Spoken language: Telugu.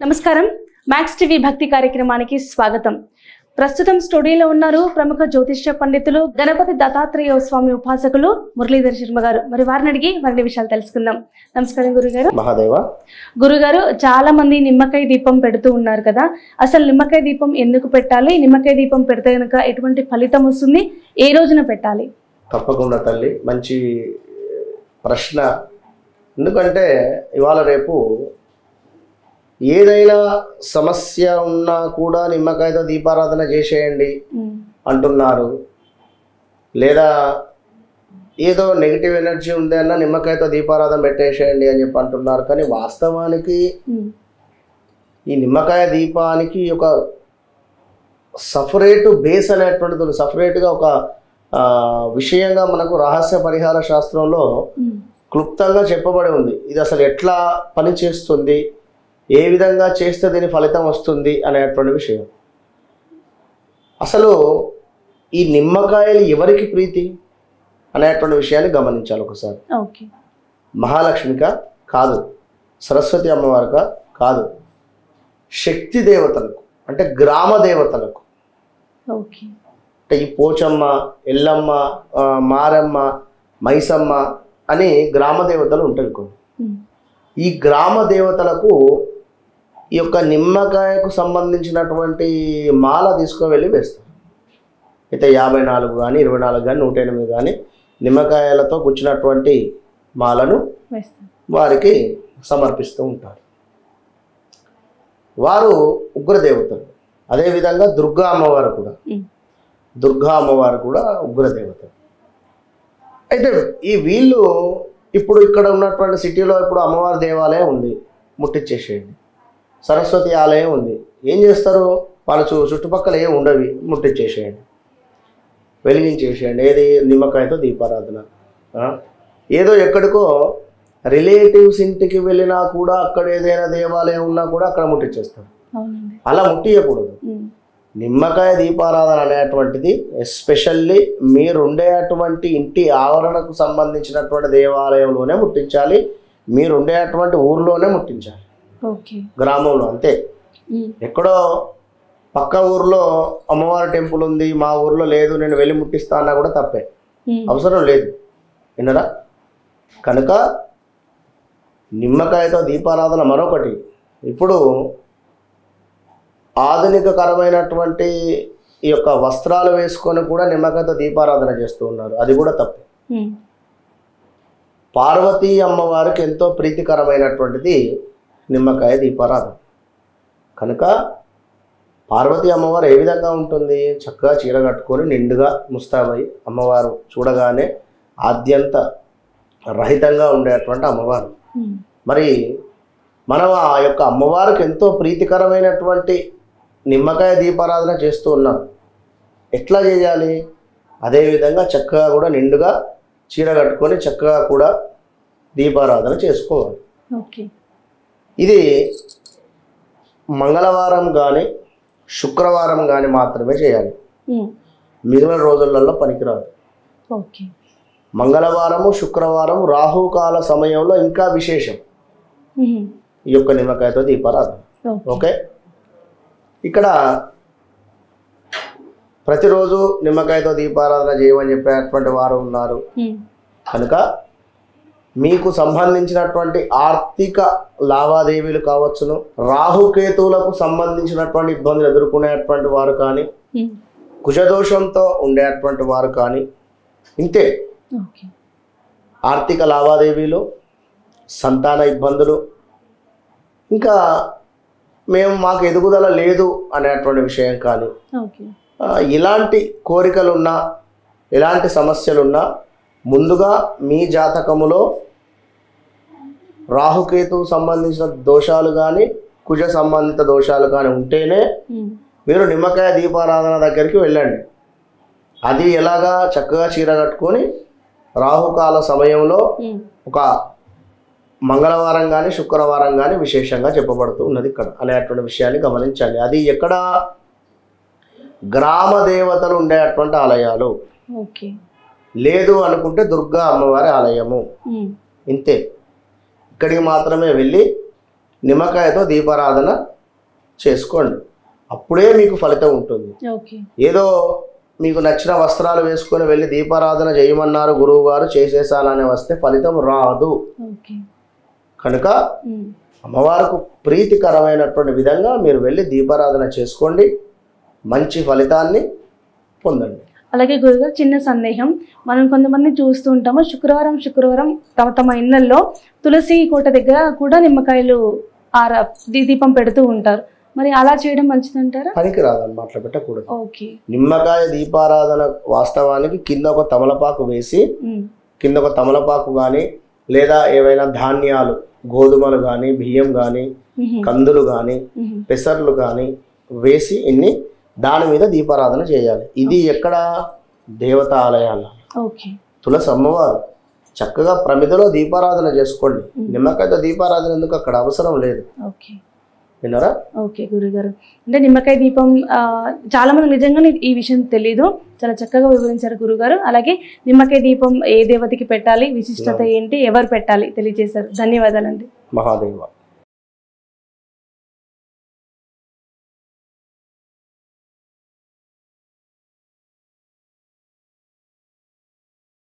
నమస్కారం మ్యాక్స్ టీవీ భక్తి కార్యక్రమానికి స్వాగతం. ప్రస్తుతం స్టూడియోలో ఉన్నారు ప్రముఖ జ్యోతిష్య పండితులు గణపతి దత్తాత్రేయ స్వామి ఉపాసకులు మురళీధర్ శర్మ గారు. మరి వారిని అడిగి మరిన్ని విషయాలు తెలుసుకుందాం. నమస్కారం గురుగారు. మహాదేవ. గురుగారు, చాలా మంది నిమ్మకాయ దీపం పెడుతూ ఉన్నారు కదా, అసలు నిమ్మకాయ దీపం ఎందుకు పెట్టాలి? నిమ్మకాయ దీపం పెడితే కనుక ఎటువంటి ఫలితం వస్తుంది? ఏ రోజున పెట్టాలి? తప్పకుండా తల్లి, మంచి ప్రశ్న. ఎందుకంటే ఇవాళ రేపు ఏదైనా సమస్య ఉన్నా కూడా నిమ్మకాయతో దీపారాధన చేసేయండి అంటున్నారు, లేదా ఏదో నెగిటివ్ ఎనర్జీ ఉంది అన్న నిమ్మకాయతో దీపారాధన పెట్టేసేయండి అని చెప్పి అంటున్నారు. కానీ వాస్తవానికి ఈ నిమ్మకాయ దీపానికి ఒక సపరేటు బేస్ అనేటువంటిది, సపరేట్గా ఒక విషయంగా మనకు రహస్య పరిహార శాస్త్రంలో క్లుప్తంగా చెప్పబడి ఉంది. ఇది అసలు ఎట్లా పని చేస్తుంది, ఏ విధంగా చేస్తే దీని ఫలితం వస్తుంది అనేటువంటి విషయం. అసలు ఈ నిమ్మకాయలు ఎవరికి ప్రీతి అనేటువంటి విషయాన్ని గమనించాలి ఒకసారి. మహాలక్ష్మిక కాదు, సరస్వతి అమ్మవారిక కాదు, శక్తి దేవతలకు అంటే గ్రామ దేవతలకు. అంటే ఈ పోచమ్మ, ఎల్లమ్మ, మారమ్మ, మైసమ్మ అని గ్రామ దేవతలు ఉంటాయి కొన్ని. ఈ గ్రామ దేవతలకు ఈ యొక్క నిమ్మకాయకు సంబంధించినటువంటి మాల తీసుకువెళ్ళి వేస్తారు. అయితే 54 కానీ 24 కానీ 108 కానీ నిమ్మకాయలతో గుచ్చినటువంటి మాలను వారికి సమర్పిస్తూ ఉంటారు. వారు ఉగ్రదేవతలు. అదేవిధంగా దుర్గా అమ్మవారు కూడా ఉగ్రదేవతలు. అయితే ఈ వీళ్ళు ఇప్పుడు ఇక్కడ ఉన్నటువంటి సిటీలో ఇప్పుడు అమ్మవారి దేవాలయం ఉంది, ముట్టించేసేయండి. సరస్వతి ఆలయం ఉంది, ఏం చేస్తారు వాళ్ళ చుట్టుపక్కల ఏం ఉండవి, ముట్టించేసేయండి, వెలిగించేసేయండి. ఏది? నిమ్మకాయతో దీపారాధన. ఏదో ఎక్కడికో రిలేటివ్స్ ఇంటికి వెళ్ళినా కూడా అక్కడ ఏదైనా దేవాలయం ఉన్నా కూడా అక్కడ ముట్టించేస్తారు. అలా ముట్టియకూడదు. నిమ్మకాయ దీపారాధన అనేటువంటిది ఎస్పెషల్లీ మీరు ఉండేటువంటి ఇంటి ఆవరణకు సంబంధించినటువంటి దేవాలయంలోనే ముట్టించాలి, మీరు ఉండేటువంటి ఊర్లోనే ముట్టించాలి, గ్రామంలో అంతే. ఎక్కడో పక్క ఊర్లో అమ్మవారి టెంపుల్ ఉంది, మా ఊర్లో లేదు, నేను వెళ్ళి ముట్టిస్తా అన్నా కూడా తప్పే, అవసరం లేదు. విన్నరా? కనుక నిమ్మకాయతో దీపారాధన మరొకటి. ఇప్పుడు ఆధునికకరమైనటువంటి ఈ యొక్క వస్త్రాలు వేసుకొని కూడా నిమ్మకాయతో దీపారాధన చేస్తూ ఉన్నారు, అది కూడా తప్పే. పార్వతీ అమ్మవారికి ఎంతో ప్రీతికరమైనటువంటిది నిమ్మకాయ దీపారాధన. కనుక పార్వతీ అమ్మవారు ఏ విధంగా ఉంటుంది? చక్కగా చీర కట్టుకొని నిండుగా ముస్తాబై అమ్మవారు చూడగానే ఆద్యంత రహితంగా ఉండేటువంటి అమ్మవారు. మరి మనం ఆ యొక్క అమ్మవారికి ఎంతో ప్రీతికరమైనటువంటి నిమ్మకాయ దీపారాధన చేస్తూ ఉన్నాం. ఎట్లా చేయాలి? అదేవిధంగా చక్కగా కూడా నిండుగా చీర కట్టుకొని చక్కగా కూడా దీపారాధన చేసుకోవాలి. ఇది మంగళవారం కానీ శుక్రవారం కానీ మాత్రమే చేయాలి, మిగిలిన రోజులలో పనికిరాదు. మంగళవారము శుక్రవారం రాహుకాల సమయంలో ఇంకా విశేషం ఈ యొక్క నిమ్మకాయతో దీపారాధన. ఓకే, ఇక్కడ ప్రతిరోజు నిమ్మకాయతో దీపారాధన చేయమని చెప్పేటువంటి వారు ఉన్నారు. కనుక మీకు సంబంధించినటువంటి ఆర్థిక లావాదేవీలు కావచ్చును, రాహుకేతువులకు సంబంధించినటువంటి ఇబ్బందులు ఎదుర్కొనేటువంటి వారు కానీ, కుజదోషంతో ఉండేటువంటి వారు కానీ, ఇంతే ఆర్థిక లావాదేవీలు, సంతాన ఇబ్బందులు, ఇంకా మాకు ఎదుగుదల లేదు అనేటువంటి విషయం కానీ, ఇలాంటి కోరికలున్నా ఇలాంటి సమస్యలున్నా ముందుగా మీ జాతకములో రాహుకేతువు సంబంధించిన దోషాలు కానీ కుజ సంబంధిత దోషాలు కానీ ఉంటేనే మీరు నిమ్మకాయ దీపారాధన దగ్గరికి వెళ్ళండి. అది ఎలాగా? చక్కగా చీర కట్టుకొని రాహుకాల సమయంలో ఒక మంగళవారం కానీ శుక్రవారం కానీ విశేషంగా చెప్పబడుతూ ఉన్నది ఇక్కడ అనేటువంటి విషయాన్ని గమనించాలి. అది ఎక్కడ? గ్రామ దేవతలు ఉండేటువంటి ఆలయాలు. లేదు అనుకుంటే దుర్గా అమ్మవారి ఆలయము, ఇంతే. ఇక్కడికి మాత్రమే వెళ్ళి నిమ్మకాయతో దీపారాధన చేసుకోండి. అప్పుడే మీకు ఫలితం ఉంటుంది. ఓకే. ఏదో మీకు నచ్చిన వస్త్రాలు వేసుకొని వెళ్ళి దీపారాధన చేయమన్నారు గురువు గారు, చేసేసానని వస్తే ఫలితం రాదు. ఓకే. కనుక అమ్మవారికి ప్రీతికరమైనటువంటి విధంగా మీరు వెళ్ళి దీపారాధన చేసుకోండి, మంచి ఫలితాన్ని పొందండి. అలాగే గురుగారు చిన్న సందేహం, మనం కొంతమంది చూస్తూ ఉంటాము శుక్రవారం తమ తమ ఇళ్లలో తులసి కోట దగ్గర కూడా నిమ్మకాయలు దీపం పెడుతూ ఉంటారు. మరి అలా చేయడం మంచిదంటారా? పనికి రాదన్నమాట, అట్లా పెట్టకూడదు. ఓకే. నిమ్మకాయ దీపారాధన వాస్తవానికి కింద ఒక తమలపాకు వేసి, కింద ఒక తమలపాకు కానీ లేదా ఏవైనా ధాన్యాలు గోధుమలు కానీ బియ్యం కానీ కందులు కానీ పెసర్లు కానీ వేసి ఇన్ని దాని మీద దీపారాధన చేయాలి. ఇది ఎక్కడ? దేవతా ఆలయాల్లో. తులసి అమ్మవారు చక్కగా ప్రమిదలో దీపారాధన చేసుకోండి. నిమ్మకాయతో దీపారాధన ఎందుకు? అక్కడ అవసరం లేదు. విన్నారా? ఓకే గురుగారు. అంటే నిమ్మకాయ దీపం చాలా మంది నిజంగానే ఈ విషయం తెలీదు, చాలా చక్కగా వివరించారు గురుగారు. అలాగే నిమ్మకాయ దీపం ఏ దేవతకి పెట్టాలి, విశిష్టత ఏంటి, ఎవరు పెట్టాలి తెలియజేశారు. ధన్యవాదాలండి. మహాదేవ.